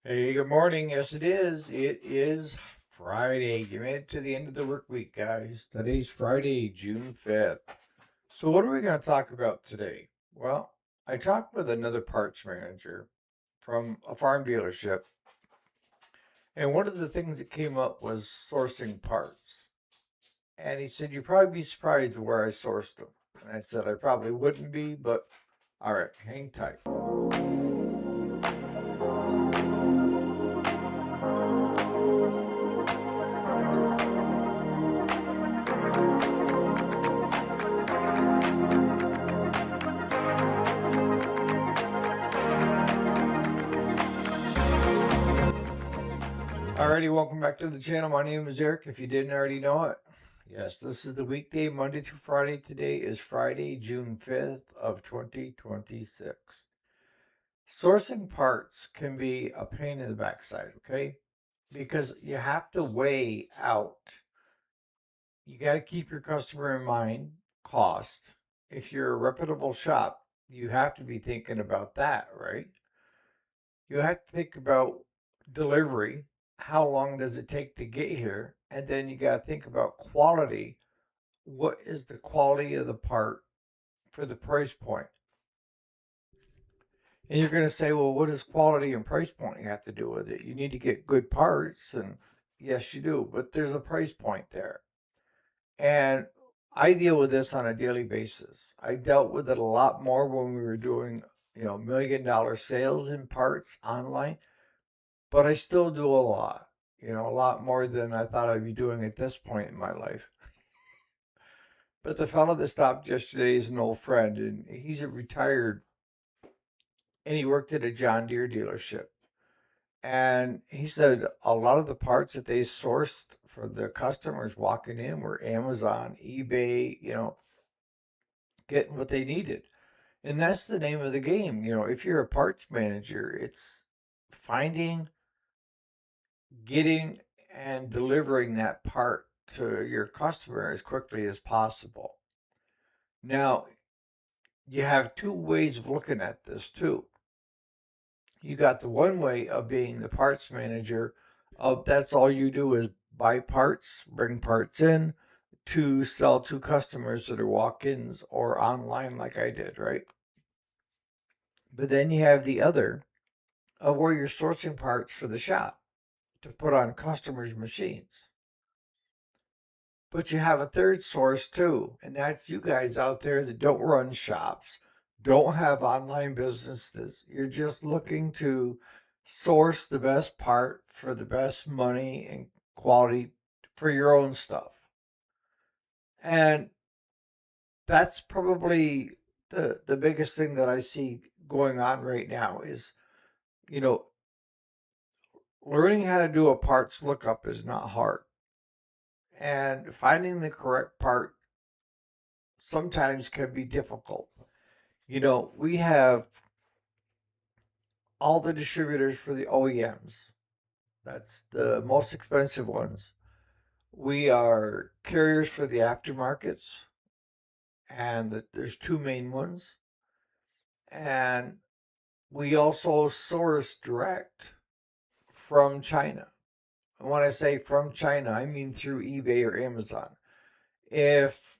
Hey, good morning. Yes, it is. It is Friday. You made it to the end of the work week, guys. Today's Friday, June 5th. So, what are we going to talk about today? Well, I talked with another parts manager from a farm dealership, and one of the things that came up was sourcing parts. And he said, "You'd probably be surprised where I sourced them." And I said, "I probably wouldn't be, but all right, hang tight." Alrighty, welcome back to the channel. My name is Eric. If you didn't already know it, yes, this is the weekday, Monday through Friday. Today is Friday, June 5th of 2026. Sourcing parts can be a pain in the backside, okay? Because you have to weigh out. You got to keep your customer in mind, cost. If you're a reputable shop, you have to be thinking about that, right? You have to think about delivery. How long does it take to get here? And then you got to think about quality. What is the quality of the part for the price point? And you're going to say, well, what does quality and price point have to do with it? You need to get good parts. And yes, you do. But there's a price point there. And I deal with this on a daily basis. I dealt with it a lot more when we were doing, $1 million sales in parts online. But I still do a lot, a lot more than I thought I'd be doing at this point in my life. But the fellow that stopped yesterday is an old friend, and he's a retired, and he worked at a John Deere dealership. And he said a lot of the parts that they sourced for the customers walking in were Amazon, eBay, getting what they needed. And that's the name of the game. If you're a parts manager, it's finding, getting, and delivering that part to your customer as quickly as possible. Now, you have two ways of looking at this too. You got the one way of being the parts manager of that's all you do is buy parts, bring parts in to sell to customers that are walk-ins or online like I did, right? But then you have the other of where you're sourcing parts for the shop to put on customers' machines. But you have a third source too, and that's you guys out there that don't run shops, don't have online businesses. You're just looking to source the best part for the best money and quality for your own stuff. And that's probably the biggest thing that I see going on right now is, you know, learning how to do a parts lookup is not hard. And finding the correct part sometimes can be difficult. We have all the distributors for the OEMs. That's the most expensive ones. We are carriers for the aftermarkets, and there's two main ones. And we also source direct from China. And when I say from China, I mean through eBay or Amazon. If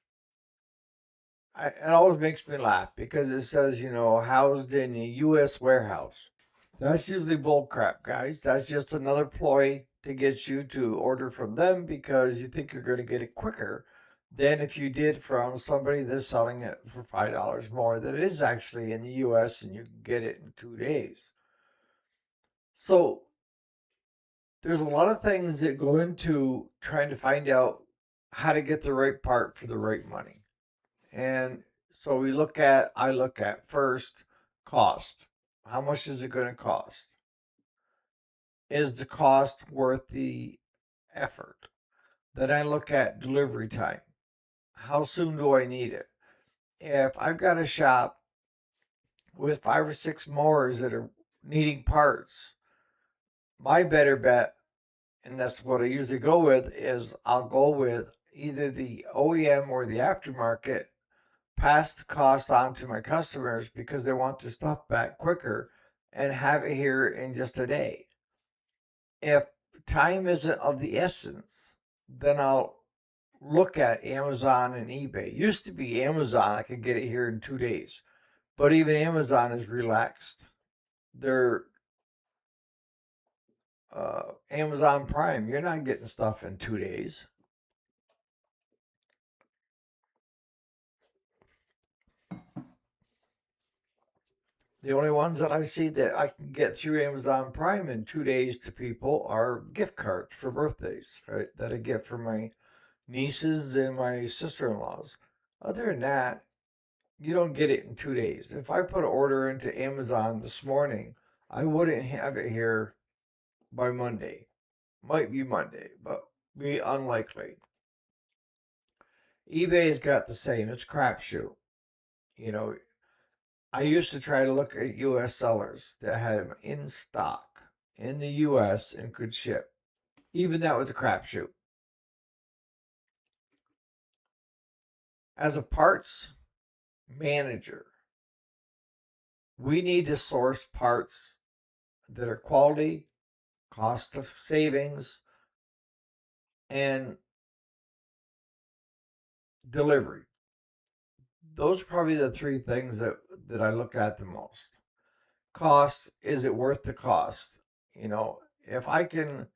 it always makes me laugh because it says, housed in a U.S. warehouse. That's usually bull crap, guys. That's just another ploy to get you to order from them because you think you're going to get it quicker than if you did from somebody that's selling it for $5 more that is actually in the US and you can get it in 2 days. So there's a lot of things that go into trying to find out how to get the right part for the right money. And so I look at first cost. How much is it going to cost? Is the cost worth the effort? Then I look at delivery time. How soon do I need it? If I've got a shop with 5 or 6 mowers that are needing parts, my better bet, and that's what I usually go with, is I'll go with either the OEM or the aftermarket, pass the cost on to my customers because they want their stuff back quicker and have it here in just a day. If time isn't of the essence, then I'll look at Amazon and eBay. Used to be Amazon, I could get it here in 2 days, but even Amazon is relaxed. Their Amazon Prime, you're not getting stuff in 2 days. The only ones that I see that I can get through Amazon Prime in 2 days to people are gift cards for birthdays, right? That I get for my nieces and my sister-in-laws. Other than that, you don't get it in 2 days. If I put an order into Amazon this morning, I wouldn't have it here by Monday. Might be Monday, but be unlikely. eBay's got the same. It's crapshoot. You know, I used to try to look at U.S. sellers that had them in stock in the U.S. and could ship. Even that was a crapshoot. As a parts manager, we need to source parts that are quality, cost savings, and delivery. Those are probably the three things that I look at the most. Cost, is it worth the cost? You know, if I can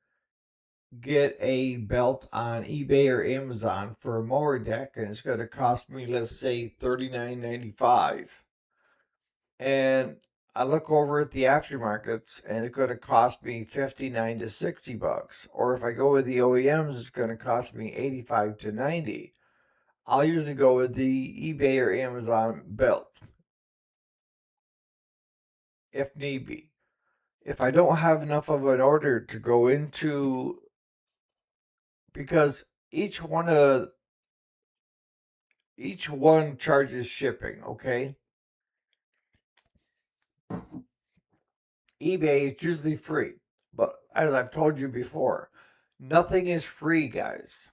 get a belt on eBay or Amazon for a mower deck and it's going to cost me, let's say, $39.95, and I look over at the aftermarkets and it's going to cost me 59 to 60 bucks, or if I go with the OEMs, it's going to cost me 85 to 90. I'll usually go with the eBay or Amazon belt if need be. If I don't have enough of an order to go into, because each one charges shipping, okay? eBay is usually free, but as I've told you before, nothing is free, guys.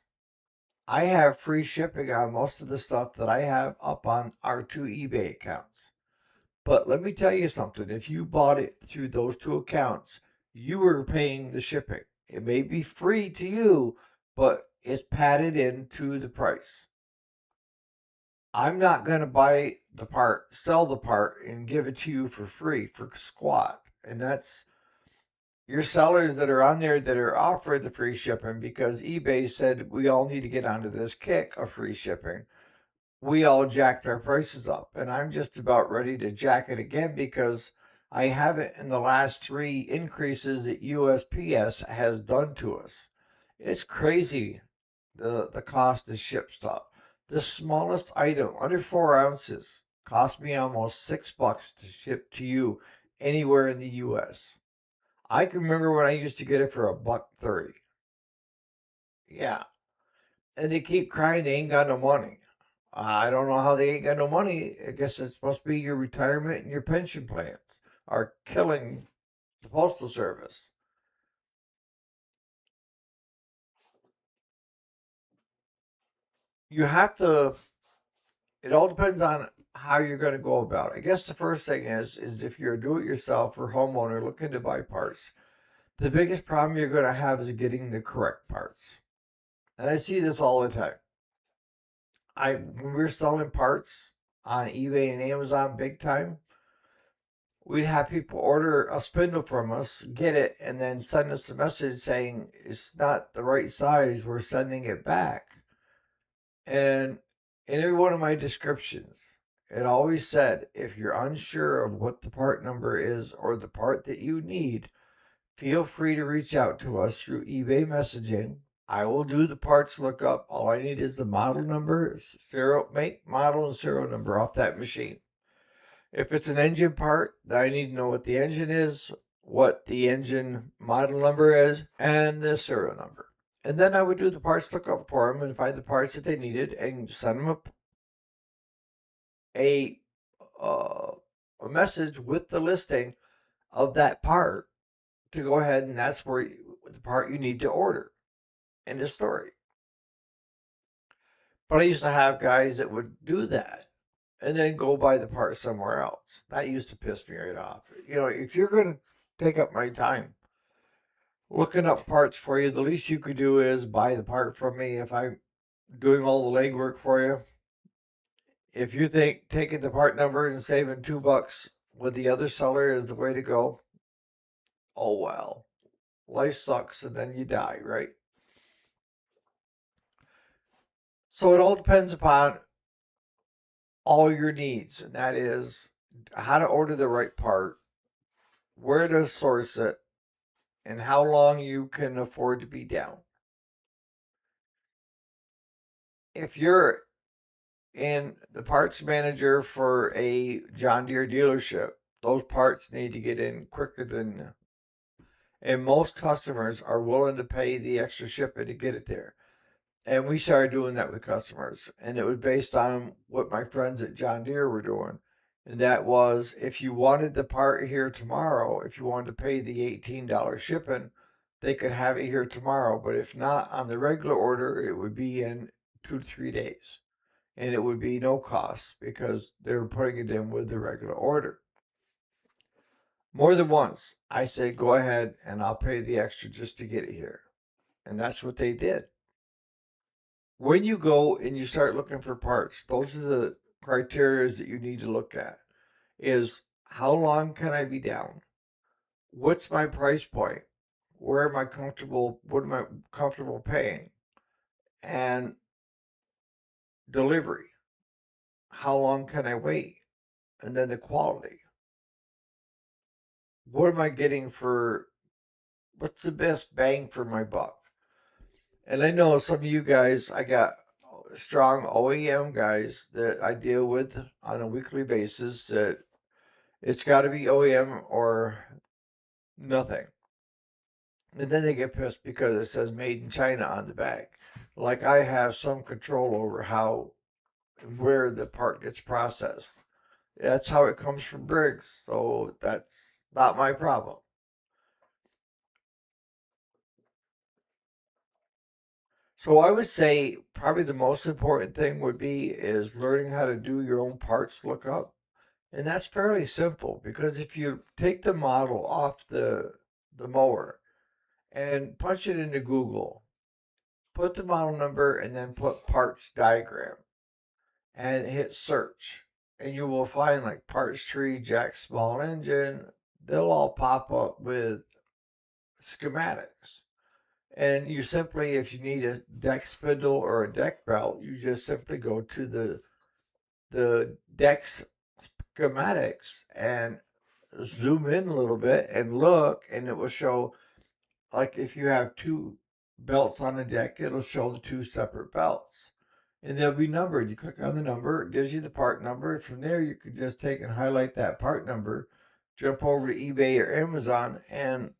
I have free shipping on most of the stuff that I have up on our two eBay accounts. But let me tell you something. If you bought it through those two accounts, you were paying the shipping. It may be free to you, but it's padded into the price. I'm not going to buy the part, sell the part, and give it to you for free for squat. And that's your sellers that are on there that are offering the free shipping, because eBay said we all need to get onto this kick of free shipping. We all jacked our prices up, and I'm just about ready to jack it again because I haven't in the last three increases that USPS has done to us. It's crazy the cost to ship stuff. The smallest item, under 4 ounces, cost me almost $6 to ship to you anywhere in the US. I can remember when I used to get it for $1.30. Yeah. And they keep crying they ain't got no money. I don't know how they ain't got no money. I guess it's supposed to be your retirement and your pension plans are killing the Postal Service. You have to, it all depends on how you're going to go about it. I guess the first thing is if you're a do-it-yourself or homeowner looking to buy parts, the biggest problem you're going to have is getting the correct parts. And I see this all the time. When we're selling parts on eBay and Amazon big time, we'd have people order a spindle from us, get it, and then send us a message saying it's not the right size. We're sending it back. And in every one of my descriptions, it always said if you're unsure of what the part number is or the part that you need, feel free to reach out to us through eBay messaging. I will do the parts lookup. All I need is the model number, make, model, and serial number off that machine. If it's an engine part, then I need to know what the engine is, what the engine model number is, and the serial number. And then I would do the parts lookup for them and find the parts that they needed and send them a message with the listing of that part to go ahead, and that's where the part you need to order. End of story. But I used to have guys that would do that and then go buy the part somewhere else. That used to piss me right off. You know, if you're going to take up my time, looking up parts for you. The least you could do is buy the part from me if I'm doing all the legwork for you. If you think taking the part number and saving $2 with the other seller is the way to go, oh well. Life sucks and then you die, right? So it all depends upon all your needs, and that is how to order the right part, where to source it, and how long you can afford to be down. If you're in the parts manager for a John Deere dealership, those parts need to get in quicker than, and most customers are willing to pay the extra shipping to get it there. And we started doing that with customers, and it was based on what my friends at John Deere were doing. And that was if you wanted the part here tomorrow, if you wanted to pay the $18 shipping, they could have it here tomorrow. But if not, on the regular order, it would be in 2 to 3 days. And it would be no cost because they were putting it in with the regular order. More than once, I said, go ahead and I'll pay the extra just to get it here. And that's what they did. When you go and you start looking for parts, those are the criteria that you need to look at. Is how long can I be down? What's my price point? Where am I comfortable? What am I comfortable paying? And delivery. How long can I wait? And then the quality. What am I getting for, what's the best bang for my buck? And I know some of you guys, I got strong OEM guys that I deal with on a weekly basis that it's got to be OEM or nothing. And then they get pissed because it says made in China on the back. Like I have some control over how, where the part gets processed. That's how it comes from Briggs. So that's not my problem. So I would say probably the most important thing would be is learning how to do your own parts lookup. And that's fairly simple because if you take the model off the mower and punch it into Google, put the model number and then put parts diagram and hit search. And you will find like parts tree, jack small engine, they'll all pop up with schematics. And you simply, if you need a deck spindle or a deck belt, you just simply go to the deck schematics and zoom in a little bit and look, and it will show, like if you have two belts on a deck, it'll show the two separate belts. And they'll be numbered. You click on the number, it gives you the part number. From there, you can just take and highlight that part number, jump over to eBay or Amazon, and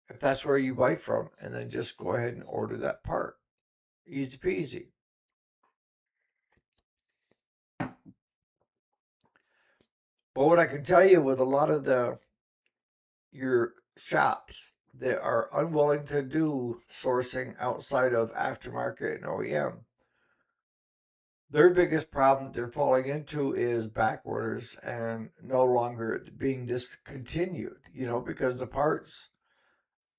if that's where you buy from, and then just go ahead and order that part. Easy peasy. But what I can tell you with a lot of your shops that are unwilling to do sourcing outside of aftermarket and OEM, their biggest problem that they're falling into is back orders and no longer being discontinued, because the parts,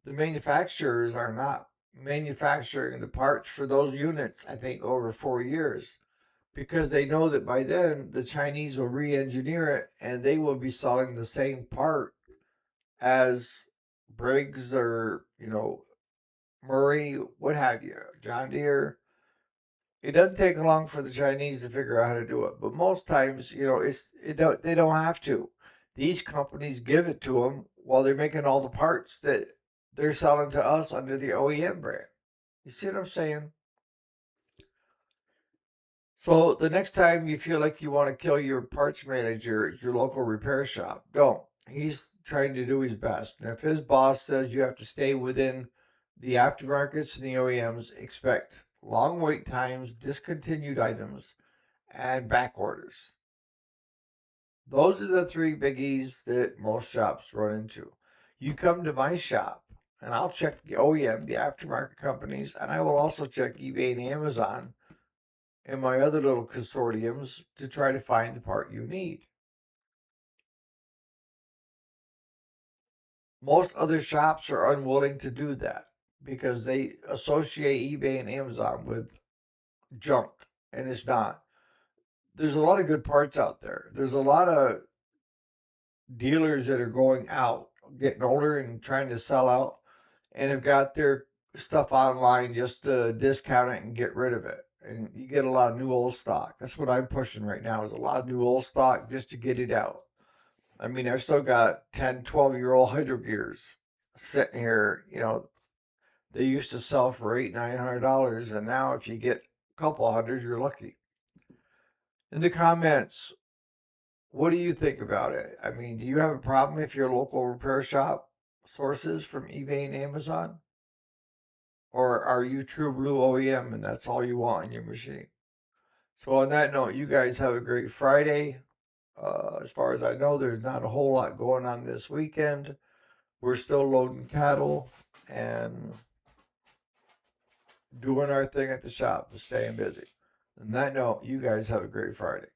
the manufacturers are not manufacturing the parts for those units, I think, over 4 years because they know that by then the Chinese will re engineer it and they will be selling the same part as Briggs or, Murray, what have you, John Deere. It doesn't take long for the Chinese to figure out how to do it, but most times, they don't have to. These companies give it to them while they're making all the parts that they're selling to us under the OEM brand. You see what I'm saying? So the next time you feel like you want to kill your parts manager at your local repair shop, don't. He's trying to do his best. And if his boss says you have to stay within the aftermarkets and the OEMs, expect long wait times, discontinued items, and back orders. Those are the three biggies that most shops run into. You come to my shop, and I'll check the OEM, the aftermarket companies, and I will also check eBay and Amazon and my other little consortiums to try to find the part you need. Most other shops are unwilling to do that because they associate eBay and Amazon with junk, and it's not. There's a lot of good parts out there. There's a lot of dealers that are going out, getting older and trying to sell out, and have got their stuff online just to discount it and get rid of it. And you get a lot of new old stock. That's what I'm pushing right now is a lot of new old stock just to get it out. I mean, I've still got 10, 12-year-old hydro gears sitting here. They used to sell for $800, $900, and now if you get a couple hundred, you're lucky. In the comments, what do you think about it? I mean, do you have a problem if your local repair shop sources from eBay and Amazon? Or are you true blue OEM and that's all you want in your machine? So on that note, you guys have a great Friday. As far as I know, there's not a whole lot going on this weekend. We're still loading cattle and doing our thing at the shop, staying busy. On that note, you guys have a great Friday.